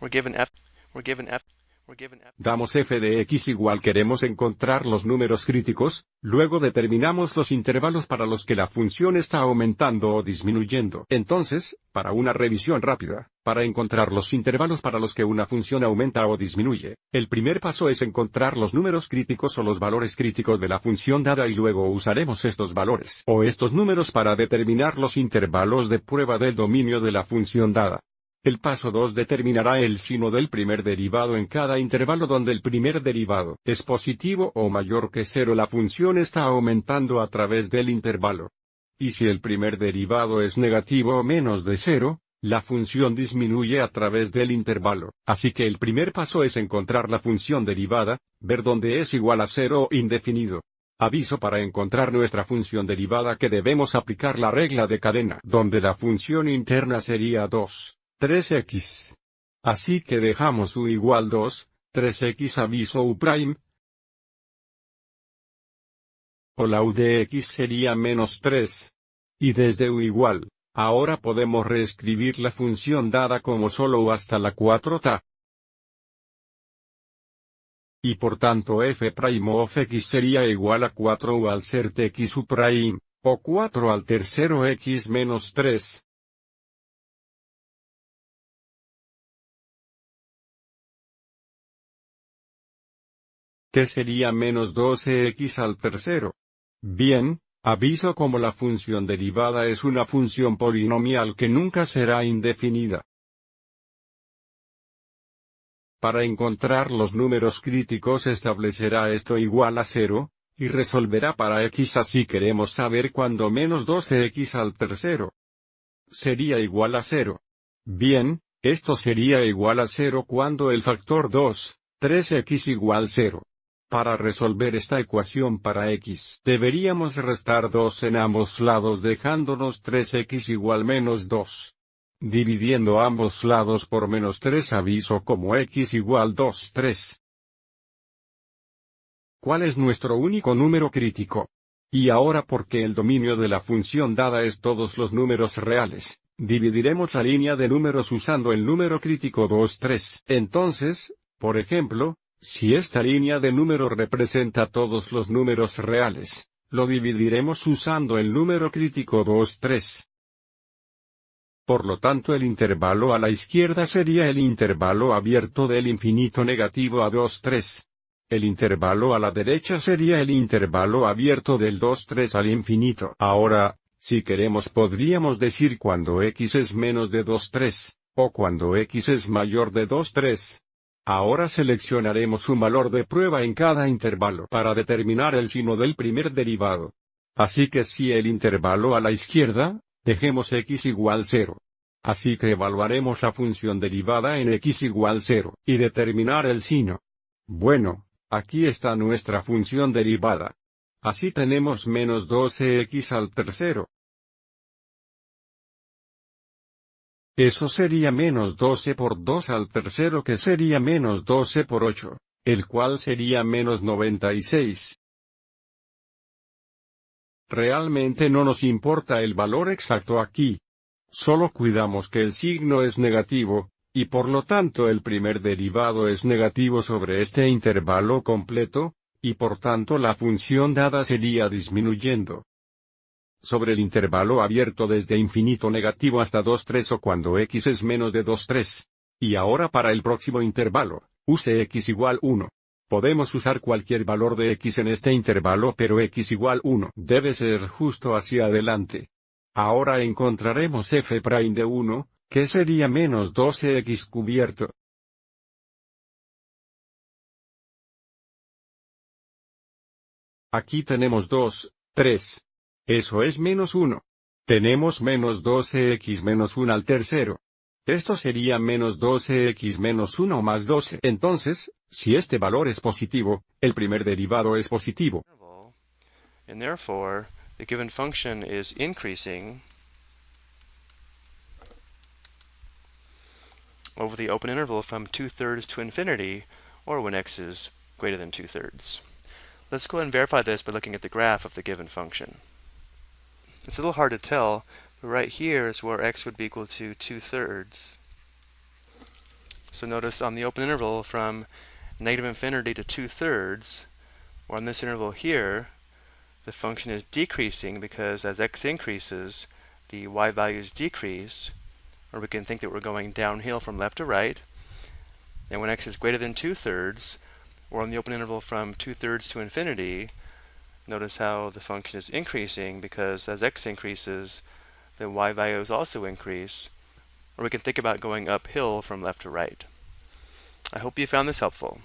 We're given f. We're given f. We're given f. Damos f de x igual queremos encontrar los números críticos, luego determinamos los intervalos para los que la función está aumentando o disminuyendo. Entonces, para una revisión rápida, para encontrar los intervalos para los que una función aumenta o disminuye, el primer paso es encontrar los números críticos o los valores críticos de la función dada y luego usaremos estos valores o estos números para determinar los intervalos de prueba del dominio de la función dada. El paso 2 determinará el sino del primer derivado en cada intervalo donde el primer derivado es positivo o mayor que 0. La función está aumentando a través del intervalo. Y si el primer derivado es negativo o menos de 0, la función disminuye a través del intervalo. Así que el primer paso es encontrar la función derivada, ver dónde es igual a 0 o indefinido. Aviso: para encontrar nuestra función derivada que debemos aplicar la regla de cadena, donde la función interna sería 2. 3x. Así que dejamos u igual 2, 3x aviso u prime. O la u de x sería menos 3. Y desde u igual, ahora podemos reescribir la función dada como solo u hasta la 4ta. Y por tanto f' of x sería igual a 4u al ser tx u prime, o 4 al tercero x menos 3. ¿Qué sería menos 12x al tercero? Bien, aviso: como la función derivada es una función polinomial que nunca será indefinida. Para encontrar los números críticos establecerá esto igual a 0, y resolverá para x. Así queremos saber cuándo menos 12x al tercero sería igual a 0. Bien, esto sería igual a 0 cuando el factor 2, 3x igual 0. Para resolver esta ecuación para x, deberíamos restar 2 en ambos lados dejándonos 3x igual menos 2. Dividiendo ambos lados por menos 3 aviso como x igual 2, 3. ¿Cuál es nuestro único número crítico? Y ahora, porque el dominio de la función dada es todos los números reales, dividiremos la línea de números usando el número crítico 2, 3. Entonces, por ejemplo, si esta línea de números representa todos los números reales, lo dividiremos usando el número crítico 2, 3. Por lo tanto, el intervalo a la izquierda sería el intervalo abierto del infinito negativo a 2, 3. El intervalo a la derecha sería el intervalo abierto del 2, 3 al infinito. Ahora, si queremos podríamos decir cuando x es menos de 2, 3, o cuando x es mayor de 2, 3. Ahora seleccionaremos un valor de prueba en cada intervalo para determinar el sino del primer derivado. Así que si el intervalo a la izquierda, dejemos x igual 0. Así que evaluaremos la función derivada en x igual 0, y determinar el sino. Bueno, aquí está nuestra función derivada. Así tenemos menos 12x al tercero. Eso sería menos 12 por 2 al tercero, que sería menos 12 por 8, el cual sería menos 96. Realmente no nos importa el valor exacto aquí. Solo cuidamos que el signo es negativo, y por lo tanto el primer derivado es negativo sobre este intervalo completo, y por tanto la función dada sería disminuyendo sobre el intervalo abierto desde infinito negativo hasta 2, 3 o cuando x es menos de 2, 3. Y ahora para el próximo intervalo, use x igual 1. Podemos usar cualquier valor de x en este intervalo, pero x igual 1 debe ser justo hacia adelante. Ahora encontraremos f' de 1, que sería menos 12x cubierto. Aquí tenemos 2, 3. Eso es menos 1. Tenemos menos 12x menos 1 al tercero. Esto sería menos 12x menos 1 más 12. Entonces, si este valor es positivo, el primer derivado es positivo. And therefore, the given function is increasing over the open interval from 2/3 to infinity, or when x is greater than 2/3. Let's go ahead and verify this by looking at the graph of the given function. It's a little hard to tell, but right here is where x would be equal to 2/3. So notice on the open interval from negative infinity to 2/3, or on this interval here, the function is decreasing because as x increases, the y values decrease, or we can think that we're going downhill from left to right. And when x is greater than 2/3, or on the open interval from 2/3 to infinity, notice how the function is increasing because as x increases, the y values also increase, or we can think about going uphill from left to right. I hope you found this helpful.